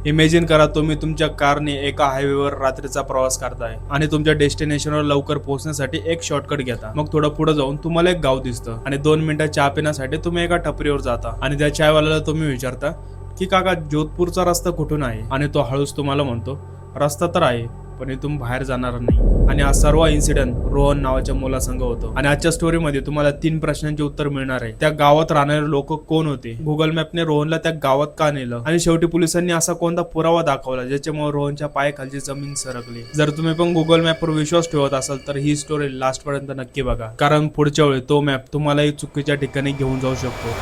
Imagine करा तुम्ही तुमच्या कारने एका हायवेवर रात्रीचा प्रवास करताय आणि तुमच्या डेस्टिनेशनवर लवकर पोहोचण्यासाठी एक शॉर्टकट घेता. मग थोडं पुढे जाऊन तुम्हाला एक गाव दिसतं आणि 2 मिनिटं चहा पिण्यासाठी तुम्ही एका टपरीवर जाता आणि त्या चायवाल्याला तुम्ही विचारता की काका जोधपूरचा रस्ता कुठून आहे, आणि तो हळूच तुम्हाला म्हणतो रस्ता तर आहे पण इथून बाहेर जाणार नाही. आणि हा सर्व इन्सिडेंट रोहन नावाच्या मुलासंग होतो. आणि आजच्या स्टोरीमध्ये तुम्हाला 3 प्रश्नांचे उत्तर मिळणार आहे. त्या गावात राहणारे लोक कोण होते, गुगल मॅपने रोहनला त्या गावात का नेलं, आणि शेवटी पोलिसांनी असा कोणता पुरावा दाखवला ज्याच्यामुळे रोहनच्या पायाखालची जमीन सरकली. जर तुम्ही पण गुगल मॅपवर विश्वास ठेवत असाल तर ही स्टोरी लास्ट पर्यंत नक्की बघा, कारण पुढच्या वेळी तो मॅप तुम्हालाही चुकीच्या ठिकाणी घेऊन जाऊ शकतो.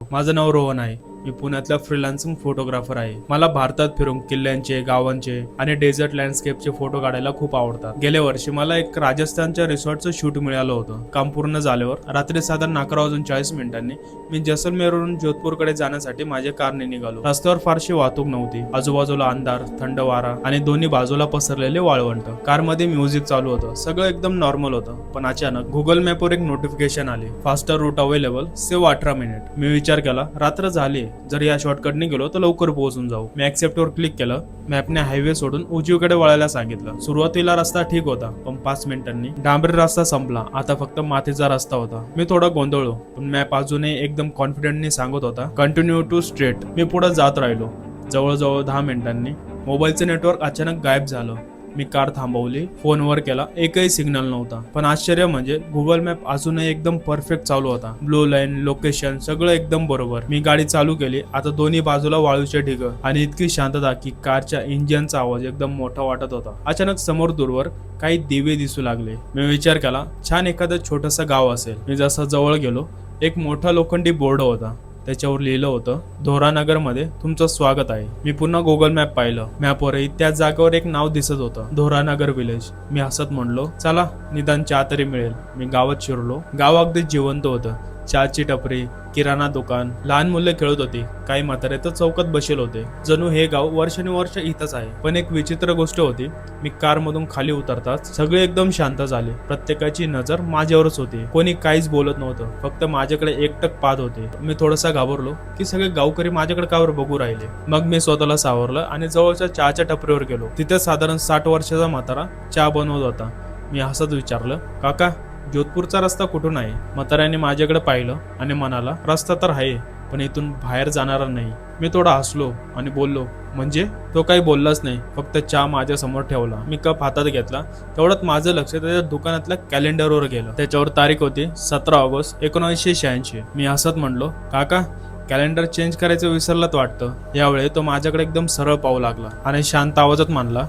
माझं नाव रोहन आहे. मी पुण्यातला फ्रीलान्सिंग फोटोग्राफर आहे. मला भारतात फिरून किल्ल्यांचे, गावांचे आणि डेझर्ट लँडस्केपचे फोटो काढायला खूप आवडतात. गेल्या वर्षी मला एक राजस्थानच्या रिसॉर्टचं शूट मिळालं होतं. काम पूर्ण झाल्यावर रात्री साधारण 11:40 मी जैसलमेरवरून जोधपूरकडे जाण्यासाठी माझ्या कारने निघालो. रस्त्यावर फारशी वाहतूक नव्हती. आजूबाजूला अंधार, थंड वारा आणि दोन्ही बाजूला पसरलेले वाळवंट. कारमध्ये म्युझिक चालू होतं. सगळं एकदम नॉर्मल होतं. पण अचानक गुगल मॅपवर एक नोटिफिकेशन आले, faster route available, save 18 minute. मी विचार केला रात्र झाली, जर या शॉर्टकटने गेलो तर लवकर पोहोचून जाऊ. मी ऍक्सेप्टवर क्लिक केलं. मॅपने हायवे सोडून उजवीकडे वळायला सांगितलं. सुरुवातीला रस्ता ठीक होता, पण 5 मिनिटांनी डांबरी रस्ता संपला. आता फक्त मातीचा रस्ता होता. मी थोडा गोंधळलो, पण मॅप अजूनही एकदम कॉन्फिडेंटली सांगत होता कंटिन्यू टू स्ट्रेट. मी पुढे जात राहिलो. जवळजवळ 10 मिनिटांनी मोबाईलचे नेटवर्क अचानक गायब झालं. मी कार थांबवली, फोनवर केला, एकही सिग्नल नव्हता. पण आश्चर्य म्हणजे गुगल मॅप अजूनही एकदम परफेक्ट चालू होता. ब्लू लाईन, लोकेशन सगळं एकदम बरोबर. मी गाडी चालू केली. आता दोन्ही बाजूला वाळूचे ढिग आणि इतकी शांतता की कारच्या इंजिनचा आवाज एकदम मोठा वाटत होता. अचानक समोर दूरवर काही दिवे दिसू लागले. मी विचार केला छान एखादं छोटंसं गाव असेल. मी जसं जवळ गेलो, एक मोठा लोखंडी बोर्ड होता. त्याच्यावर लिहिलं होतं धोरानगर मध्ये तुमचं स्वागत आहे. मी पुन्हा गुगल मॅप पाहिलं. मॅपवरही त्या जागेवर एक नाव दिसत होतं, धोरानगर विलेज. मी हसत म्हणलो चला निदान चहा तरी मिळेल. मी गावात शिरलो. गाव अगदी जिवंत होतं. चहाची टपरी, किराणा दुकान, लहान मुलं खेळत होती, काही म्हातारे तर चौकात बसेल होते. जणू हे गाव वर्षानुवर्ष इथंच आहे. पण एक विचित्र गोष्ट होती, मी कार मधून खाली उतरताच सगळे एकदम शांत झाले. प्रत्येकाची नजर माझ्यावरच होती. कोणी काहीच बोलत नव्हतं, फक्त माझ्याकडे एकटक पाहत होते. मी थोडासा घाबरलो की सगळे गावकरी माझ्याकडे कावर बघू राहिले. मग मी स्वतःला सावरलं आणि जवळच्या चहाच्या टपरीवर गेलो. तिथे साधारण 60 वर्षाचा म्हातारा चहा बनवत होता. मी हसत विचारलं काका जोधपूरचा रस्ता कुठून आहे. म्हाताऱ्याने माझ्याकडे पाहिलं आणि म्हणाला रस्ता तर आहे पण इथून बाहेर जाणारा नाही. मी थोडा हसलो आणि बोललो म्हणजे. तो काही बोललाच नाही, फक्त चहा माझ्या समोर ठेवला. मी कप हातात घेतला. तेवढ्यात माझं लक्ष त्याच्या दुकानातल्या कॅलेंडरवर गेलं. त्याच्यावर तारीख होती 17 ऑगस्ट 1986. मी हसत म्हणलो काका कॅलेंडर चेंज करायचं विसरलात वाटतं. यावेळी तो माझ्याकडे एकदम सरळ पाहू लागला आणि शांत आवाजात म्हणला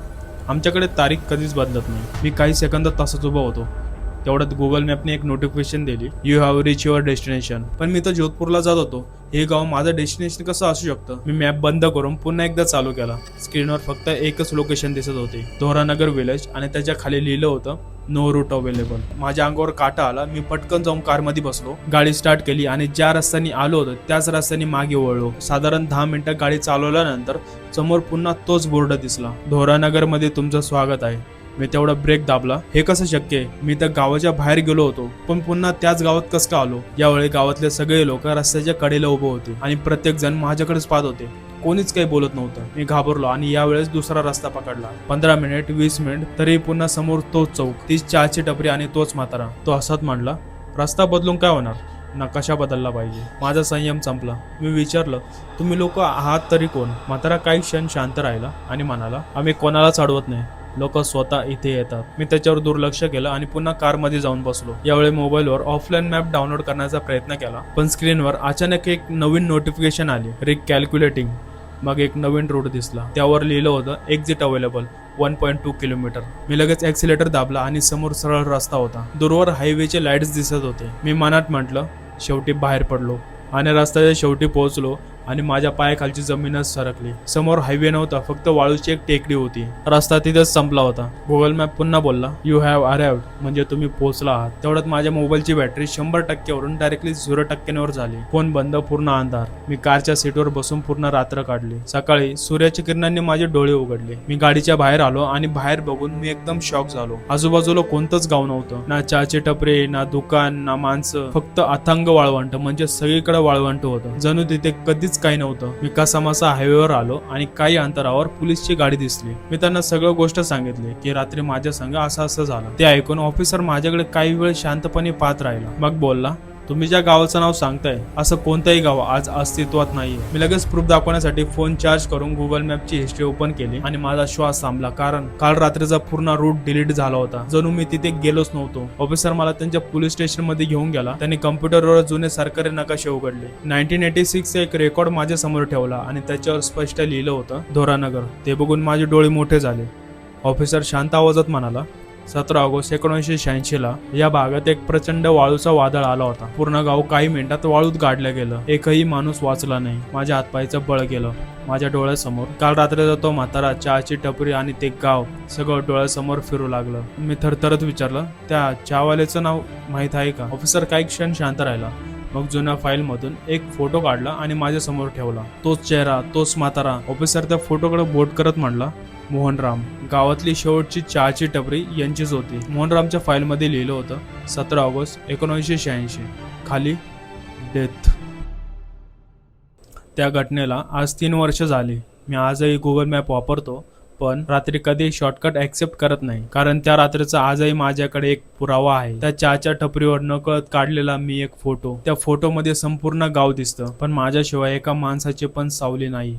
आमच्याकडे तारीख कधीच बदलत नाही. मी काही सेकंद तसंच उभा होतो. तेवढ्यात गुगल मॅपने एक नोटिफिकेशन दिली, you have rich your destination. पण मी तर जोधपूरला जात होतो. हे गाव माझं डेस्टिनेशन कसं असू शकतं. मी मॅप बंद करून पुन्हा एकदा चालू केला. स्क्रीनवर फक्त एकच लोकेशन दिसत होते, धोरानगर विलेज, आणि त्याच्या खाली लिहिलं होतं नो रूट अवेलेबल. माझ्या अंगावर काटा आला. मी पटकन जाऊन कारमध्ये बसलो. गाडी स्टार्ट केली आणि ज्या रस्त्याने आलो होतो त्याच रस्त्याने मागे वळलो. साधारण 10 मिनिटं गाडी चालवल्यानंतर समोर पुन्हा तोच बोर्ड दिसला, धोरानगर मध्ये तुमचं स्वागत आहे. मी तेवढा ब्रेक दाबला. हे कसं शक्य आहे. मी त्या गावाच्या बाहेर गेलो होतो पण पुन्हा त्याच गावात कसं का आलो. यावेळी गावातले सगळे लोक रस्त्याच्या कडेला उभे होते आणि प्रत्येक जण माझ्याकडेच पाहत होते. कोणीच काही बोलत नव्हतं. मी घाबरलो आणि यावेळेस दुसरा रस्ता पकडला. 15 मिनिट 20 मिनिट तरी पुन्हा समोर तोच चौक, तीच चहाची टपरी आणि तोच म्हातारा. तो हसत म्हणला रस्ता बदलून काय होणार, नकाशा बदलला पाहिजे. माझा संयम संपला. मी विचारलं तुम्ही लोक आहात तरी कोण. म्हातारा काही क्षण शांत राहिला आणि म्हणाला आम्ही कोणालाच अडवत नाही, लोक स्वतः इथे येतात. मी त्याच्यावर दुर्लक्ष केलं आणि पुन्हा कारमध्ये जाऊन बसलो. यावेळी मोबाईलवर ऑफलाईन मॅप डाउनलोड करण्याचा प्रयत्न केला पण स्क्रीनवर अचानक एक नवीन नोटिफिकेशन आली, रिकॅल्क्युलेटिंग. मग एक नवीन रूट दिसला. त्यावर लिहिलं होतं एक्झिट अवेलेबल 1.2 किलोमीटर. मी लगेच ऍक्सिलेटर दाबला आणि समोर सरळ रस्ता होता. दूरवर हायवेचे लाईट्स दिसत होते. मी मनात म्हटलं शेवटी बाहेर पडलो आणि रस्त्याच्या शेवटी पोहोचलो. आणि माझ्या पायाखालची जमीनच सरकली. समोर हायवे नव्हता, फक्त वाळूची एक टेकडी होती. रस्ता तिथेच संपला होता. गुगल मॅप पुन्हा बोलला, यू हॅव अराइव्ड, म्हणजे तुम्ही पोहोचला आहात. तेवढ्यात माझ्या मोबाईलची बॅटरी 100% वरून डायरेक्टली 0% वर झाली. फोन बंद, पूर्ण अंधार. मी कारच्या सीटवर बसून पूर्ण रात्र काढली. सकाळी सूर्याच्या किरणांनी माझे डोळे उघडले. मी गाडीच्या बाहेर आलो आणि बाहेर बघून मी एकदम शॉक झालो. आजूबाजूला कोणतंच गाव नव्हतं. ना चहाचे टपरे, ना दुकान, ना माणसं, फक्त अथांग वाळवंट, म्हणजे सगळीकडे वाळवंट होतं. जणू तिथे कधीच काही नव्हतं. मी कसामासा हायवेवर आलो आणि काही अंतरावर पोलीसची गाडी दिसली. मी त्यांना सगळं गोष्ट सांगितली की रात्री माझ्या संग असं झालं. ते ऐकून ऑफिसर माझ्याकडे काही वेळ शांतपणे पाहत राहिला. मग बोलला, तुम्ही ज्या गावाचं नाव सांगताय असं कोणतंही गाव आज अस्तित्वात नाहीये. मी लगेच प्रूफ दाखवण्यासाठी फोन चार्ज करून गुगल मॅपची हिस्ट्री ओपन केली आणि माझा श्वास थांबला, कारण काल रात्रीचा पूर्ण रूट डिलीट झाला होता. जणू मी तिथे गेलोच नव्हतो. ऑफिसर मला त्यांच्या पोलीस स्टेशन मध्ये घेऊन गेला. त्यांनी कम्प्युटरवर जुने सरकारी नकाशे उघडले. 1986 एक रेकॉर्ड माझ्या समोर ठेवला आणि त्याच्यावर स्पष्ट लिहिलं होतं, धोरानगर. ते बघून माझे डोळे मोठे झाले. ऑफिसर शांत आवाजात म्हणाला, 17 ऑगस्ट 1986 या भागात एक प्रचंड वाळूचा वादळ आला होता. पूर्ण गाव काही मिनिटात वाळूत गाडलं गेलं. एकही माणूस वाचला नाही. माझ्या हातपायचं बळ गेलं. माझ्या डोळ्यासमोर काल रात्रीचा तो म्हातारा, चहाची टपरी आणि ते गाव सगळं डोळ्यासमोर फिरू लागलं. मी थरथरत विचारलं, त्या चहावाल्याचं नाव माहित आहे का? ऑफिसर काही क्षण शांत राहिला. मग जुन्या फाईल मधून एक फोटो काढला आणि माझ्या समोर ठेवला. तोच चेहरा, तोच म्हातारा. ऑफिसर त्या फोटोकडे बोट करत म्हणला, मोहनराम, गावातली शेवटची चहाची टपरी यांचीच होती. मोहनरामच्या फाईलमध्ये लिहिलं होतं, 17 ऑगस्ट 1986, खाली डेथ. त्या घटनेला आज 3 वर्ष झाली. मी आजही गुगल मॅप वापरतो, पण रात्री कधी शॉर्टकट ऍक्सेप्ट करत नाही, कारण त्या रात्रीचा आजही माझ्याकडे एक पुरावा आहे. त्या चहाच्या टपरीवर नकळत काढलेला मी एक फोटो. त्या फोटोमध्ये संपूर्ण गाव दिसतं, पण माझ्याशिवाय एका माणसाची पण सावली नाही.